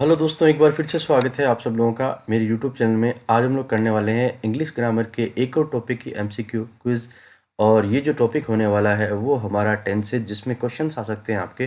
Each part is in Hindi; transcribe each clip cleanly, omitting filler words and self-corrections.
हेलो दोस्तों, एक बार फिर से स्वागत है आप सब लोगों का मेरे यूट्यूब चैनल में। आज हम लोग करने वाले हैं इंग्लिश ग्रामर के एक और टॉपिक की एमसीक्यू क्विज़। और ये जो टॉपिक होने वाला है वो हमारा टेंसेज, जिसमें क्वेश्चंस आ सकते हैं आपके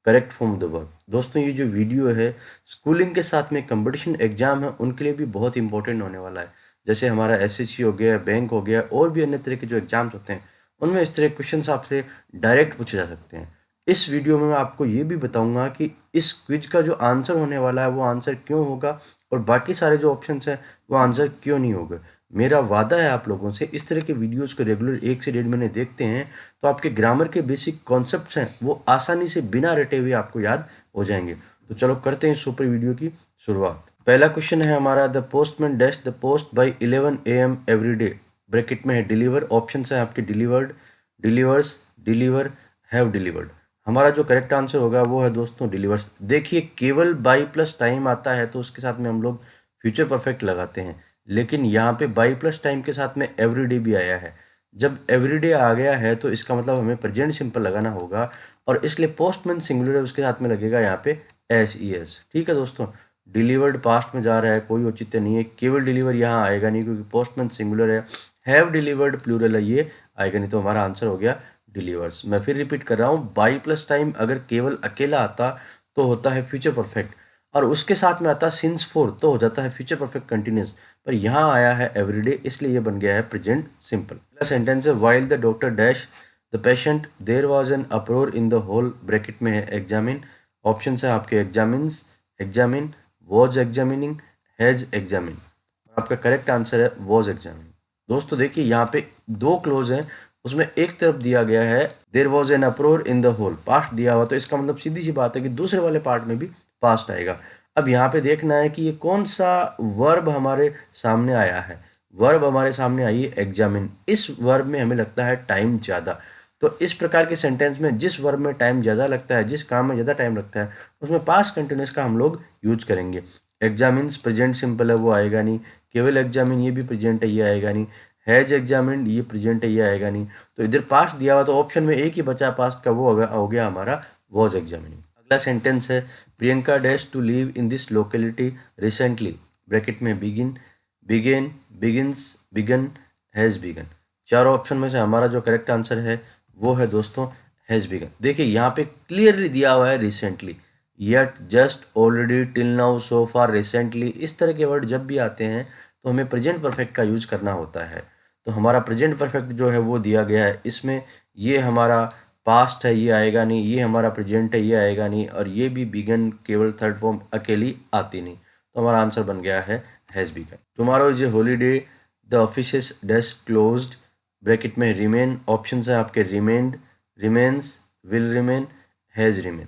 correct form of the verb. दोस्तों, ये जो वीडियो है स्कूलिंग के साथ में कंपटीशन एग्जाम है उनके लिए भी बहुत इंपॉर्टेंट होने वाला है। जैसे हमारा एसएससी हो गया, बैंक हो गया, और भी अन्य तरह के जो एग्जाम्स होते हैं उनमें इस तरह क्वेश्चन आपसे डायरेक्ट पूछे जा सकते हैं। इस वीडियो में मैं आपको ये भी बताऊंगा कि इस क्विज का जो आंसर होने वाला है वो आंसर क्यों होगा, और बाकी सारे जो ऑप्शंस हैं वो आंसर क्यों नहीं होगा। मेरा वादा है आप लोगों से, इस तरह के वीडियोस को रेगुलर 1 से 1.5 महीने देखते हैं तो आपके ग्रामर के बेसिक कॉन्सेप्ट्स हैं वो आसानी से बिना रटे हुए आपको याद हो जाएंगे। तो चलो करते हैं सुपर वीडियो की शुरुआत। पहला क्वेश्चन है हमारा, the postman dash the post by 11 AM every day. Bracket में है डिलीवर। ऑप्शन है आपके delivered, delivers, deliver, have delivered. हमारा जो करेक्ट आंसर होगा वो है दोस्तों डिलीवर्स। देखिए, केवल बाई प्लस टाइम आता है तो उसके साथ में हम लोग फ्यूचर परफेक्ट लगाते हैं, लेकिन यहाँ पे बाई प्लस टाइम के साथ में एवरीडे भी आया है। जब एवरीडे आ गया है तो इसका मतलब हमें प्रेजेंट सिंपल लगाना होगा, और इसलिए पोस्टमैन सिंगुलर है, उसके साथ में लगेगा यहाँ पे SES। ठीक है दोस्तों, डिलीवर्ड पास्ट में जा रहा है, कोई औचित्य नहीं है। केवल डिलीवर यहाँ आएगा नहीं क्योंकि पोस्टमैन सिंगुलर है। हैव डिलीवर्ड प्लूरल है, ये आएगा नहीं, तो हमारा आंसर हो गया डिलीवर्स। मैं फिर रिपीट कर रहा हूँ, बाई प्लस टाइम अगर केवल अकेला आता तो होता है फ्यूचर परफेक्ट, और उसके साथ में आता सिंस फोर तो हो जाता है फ्यूचर परफेक्ट कंटिन्यूस। पर यहाँ आया है एवरीडे, इसलिए ये बन गया है प्रेजेंट सिंपल। पहला सेंटेंस है, while the doctor dash the patient there was an uproar in the hall. Bracket में है एग्जामिन। ऑप्शन है आपके examines, examine, was examining, has examine. आपका करेक्ट आंसर है वॉज एग्जामिनिंग। दोस्तों देखिए, यहाँ पे दो क्लोज हैं, उसमें एक तरफ दिया गया है there was an uproar in the hall, past दिया हुआ, तो इसका मतलब सीधी सी बात है कि दूसरे वाले पार्ट में भी पास्ट आएगा। अब यहाँ पे देखना है कि ये कौन सा वर्ब हमारे सामने आया है। वर्ब हमारे सामने आई है एग्जामिन। इस वर्ब में हमें लगता है टाइम ज़्यादा, तो इस प्रकार के सेंटेंस में जिस वर्ब में टाइम ज़्यादा लगता है, जिस काम में ज़्यादा टाइम लगता है, उसमें पास्ट कंटिन्यूस का हम लोग यूज करेंगे। एग्जामिन्स प्रेजेंट सिंपल है, वो आएगा नहीं। केवल एग्जामिन, ये भी प्रेजेंट है, ये आएगा नहीं। हैज एग्जामिन्ड, ये प्रेजेंट है, ये आएगा नहीं। तो इधर पास्ट दिया हुआ, तो ऑप्शन में एक ही बचा पास्ट का, वो हो गया हमारा वॉज एग्जामिनिंग। अगला सेंटेंस है, Priyanka dash to live in this locality recently. Bracket में begin, began, begins, begun, has begun. चारों ऑप्शन में से हमारा जो करेक्ट आंसर है वो है दोस्तों हैज बिगन। देखिए, यहाँ पे क्लियरली दिया हुआ है recently, yet, just, already, till now, so far, recently. इस तरह के वर्ड जब भी आते हैं तो हमें प्रेजेंट परफेक्ट का यूज करना होता है। तो हमारा प्रेजेंट परफेक्ट जो है वो दिया गया है, इसमें ये हमारा पास्ट है, ये आएगा नहीं। ये हमारा प्रेजेंट है, ये आएगा नहीं। और ये भी बिगन केवल थर्ड फॉर्म अकेली आती नहीं, तो हमारा आंसर बन गया है has begin. Tomorrow is a holiday, the office desk closed. Bracket में रिमेन। ऑप्शन है आपके remained, remains, will remain, has remain.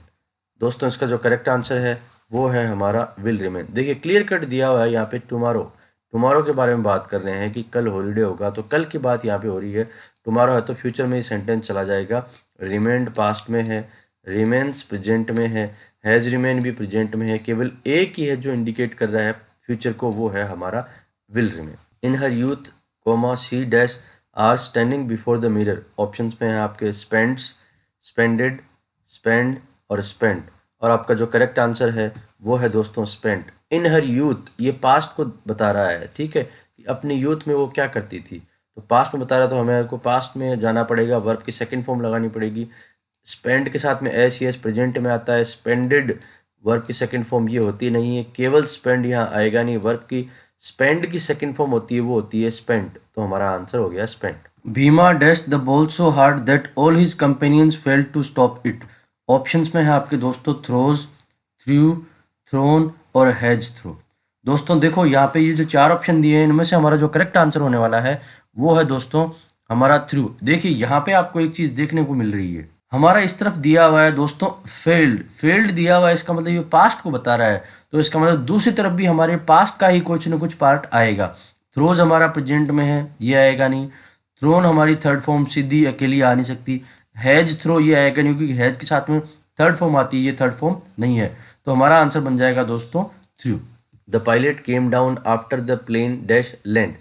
दोस्तों इसका जो करेक्ट आंसर है वो है हमारा विल रिमेन। देखिए, क्लियर कट दिया हुआ है यहाँ पे टुमारो। टुमारो के बारे में बात कर रहे हैं कि कल हॉलीडे होगा, तो कल की बात यहाँ पे हो रही है। टुमारो है तो फ्यूचर में ही सेंटेंस चला जाएगा। रिमेन्ड पास्ट में है, रिमेन्स प्रेजेंट में है, हैज रिमेन भी प्रेजेंट में है। केवल एक ही है जो इंडिकेट कर रहा है फ्यूचर को, वो है हमारा will remain. In her youth comma she dash are standing before the mirror. Options में है आपके स्पेंड्स, स्पेंडेड, स्पेंड और स्पेंड। और आपका जो करेक्ट आंसर है वो है दोस्तों स्पेंट। इन हर यूथ, ये पास्ट को बता रहा है, ठीक है, कि अपनी यूथ में वो क्या करती थी। तो पास्ट में बता रहा, तो हमें को पास्ट में जाना पड़ेगा, वर्ब की सेकंड फॉर्म लगानी पड़ेगी। स्पेंड के साथ में एस प्रेजेंट में आता है। स्पेंडेड वर्ब की सेकंड फॉर्म ये होती नहीं है, केवल स्पेंड यहाँ आएगा नहीं। वर्ब की स्पेंड की सेकंड फॉर्म होती है, वो होती है स्पेंट, तो हमारा आंसर हो गया spent. Bhima dash the ball so hard that all his companions failed to stop it. Options में है आपके दोस्तों थ्रोज, थ्रू, थ्रोन और हैज थ्रू। दोस्तों देखो, यहाँ पे ये जो चार ऑप्शन दिए हैं इनमें से हमारा जो करेक्ट आंसर होने वाला है वो है दोस्तों हमारा थ्रू। देखिए, यहाँ पे आपको एक चीज देखने को मिल रही है, हमारा इस तरफ दिया हुआ है दोस्तों फेल्ड। फेल्ड दिया हुआ है, इसका मतलब ये पास्ट को बता रहा है, तो इसका मतलब दूसरी तरफ भी हमारे पास्ट का ही कुछ न कुछ पार्ट आएगा। थ्रोज हमारा प्रेजेंट में है, ये आएगा नहीं। थ्रोन हमारी थर्ड फॉर्म सीधी अकेली आ नहीं सकती। हैज थ्रो ये आएगा नहीं क्योंकि हैज के साथ में थर्ड फॉर्म आती है, ये थर्ड फॉर्म नहीं है, तो हमारा आंसर बन जाएगा दोस्तों through. The pilot came down after the plane dash land.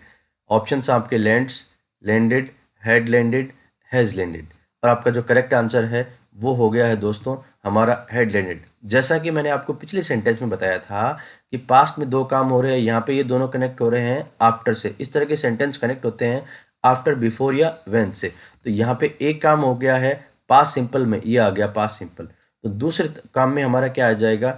Option आपके lands, landed, had landed, has landed. और आपका जो करेक्ट आंसर है वो हो गया है दोस्तों हमारा हैड लैंडेड। जैसा कि मैंने आपको पिछले सेंटेंस में बताया था कि पास्ट में 2 काम हो रहे हैं, यहाँ पे ये दोनों कनेक्ट हो रहे हैं आफ्टर से। इस तरह के सेंटेंस कनेक्ट होते हैं आफ्टर, बिफोर या व्हेन से। तो यहाँ पे एक काम हो गया है पास्ट सिंपल में, ये आ गया पास्ट सिंपल। तो दूसरे काम में हमारा क्या आ जाएगा,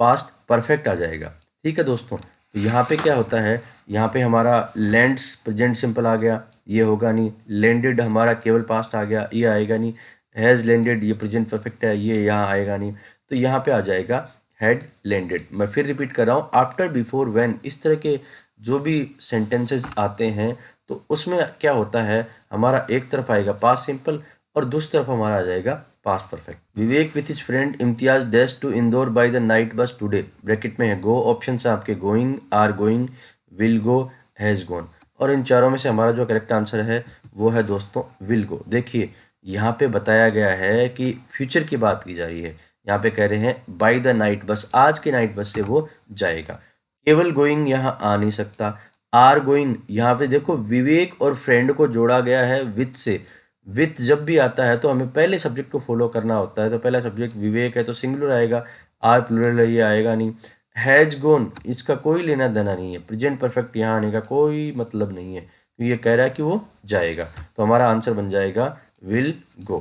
पास्ट परफेक्ट आ जाएगा। ठीक है दोस्तों, तो यहाँ पे क्या होता है, यहाँ पे हमारा लैंड्स प्रेजेंट सिंपल आ गया, ये होगा नहीं। लैंडेड हमारा केवल पास्ट आ गया, ये आएगा नहीं। हैज़ लैंडेड ये प्रेजेंट परफेक्ट है, ये यहाँ आएगा नहीं। तो यहाँ पे आ जाएगा हैड लैंडेड। मैं फिर रिपीट कर रहा हूँ, आफ्टर, बिफोर, व्हेन, इस तरह के जो भी सेंटेंसेस आते हैं तो उसमें क्या होता है, हमारा एक तरफ आएगा पास्ट सिंपल और दूसरी तरफ हमारा आ जाएगा past perfect. Vivek with his friend Imtiaz dash to Indore by the night bus today. Bracket में है गो, ऑप्शन है आपके going, are going, will go, has gone. और इन चारों में से हमारा जो करेक्ट आंसर है वो है दोस्तों विल गो। देखिए यहाँ पे बताया गया है कि फ्यूचर की बात की जा रही है। यहाँ पे कह रहे हैं बाय द नाइट बस, आज की नाइट बस से वो जाएगा। केवल गोइंग यहाँ आ नहीं सकता। आर गोइंग, यहाँ पे देखो विवेक और फ्रेंड को जोड़ा गया है विथ से। विथ जब भी आता है तो हमें पहले सब्जेक्ट को फॉलो करना होता है। तो पहला सब्जेक्ट विवेक है तो सिंगुलर आएगा, आर प्लूरल है, ये आएगा नहीं। हैज गोन, इसका कोई लेना देना नहीं है, प्रेजेंट परफेक्ट यहाँ आने का कोई मतलब नहीं है, तो ये कह रहा है कि वो जाएगा। तो हमारा आंसर बन जाएगा विल गो।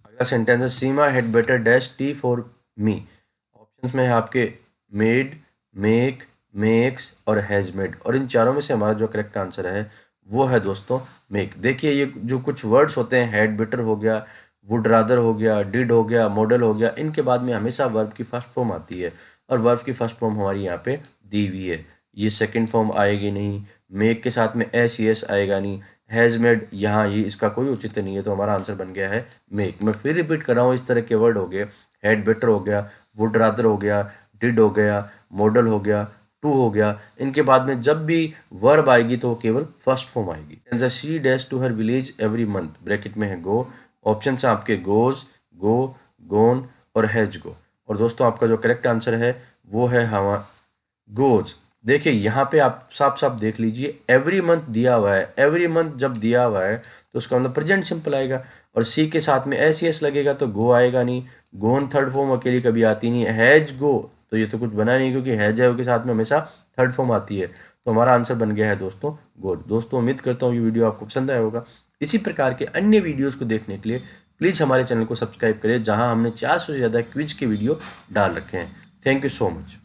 अगला सेंटेंस है Seema had better dash T for me. Options में है आपके मेड, मेक, मेक्स और हैज मेड। और इन चारों में से हमारा जो करेक्ट आंसर है वो है दोस्तों मेक। देखिए ये जो कुछ वर्ड्स होते हैं, हैड बेटर हो गया, वुड रादर हो गया, डिड हो गया, मॉडल हो गया, इनके बाद में हमेशा वर्ब की फर्स्ट फॉर्म आती है और वर्ब की फर्स्ट फॉर्म हमारी यहाँ पे दी हुई है। ये सेकंड फॉर्म आएगी नहीं। मेक के साथ में एस यस आएगा नहीं। हैज़ मेड यहाँ ये इसका कोई उचित नहीं है, तो हमारा आंसर बन गया है मेक। मैं फिर रिपीट कर रहा हूँ, इस तरह के वर्ड हो गए, हैड बेटर हो गया, वुड रादर हो गया, डिड हो गया, मॉडल हो गया, टू हो गया, इनके बाद में जब भी वर्ब आएगी तो वो केवल फर्स्ट फॉर्म आएगी। She dash to her village every month. Bracket में है गो, ऑप्शन है आपके गोज, गो, गोन और हैज गो। और दोस्तों आपका जो करेक्ट आंसर है वो है हमारा गोज। देखिए यहाँ पे आप साफ साफ देख लीजिए, एवरी मंथ दिया हुआ है। एवरी मंथ जब दिया हुआ है तो उसका मतलब प्रेजेंट सिंपल आएगा, और सी के साथ में एस यस लगेगा तो गो आएगा नहीं। गोन थर्ड फॉर्म अकेली कभी आती नहीं है। हैज गो तो ये तो कुछ बना नहीं, क्योंकि हैज है के साथ में हमेशा थर्ड फॉर्म आती है। तो हमारा आंसर बन गया है दोस्तों गो। दोस्तों उम्मीद करता हूँ ये वीडियो आपको पसंद आया होगा। इसी प्रकार के अन्य वीडियोज़ को देखने के लिए प्लीज़ हमारे चैनल को सब्सक्राइब करें, जहाँ हमने 400 से ज़्यादा क्विज के वीडियो डाल रखे हैं। Thank you so much.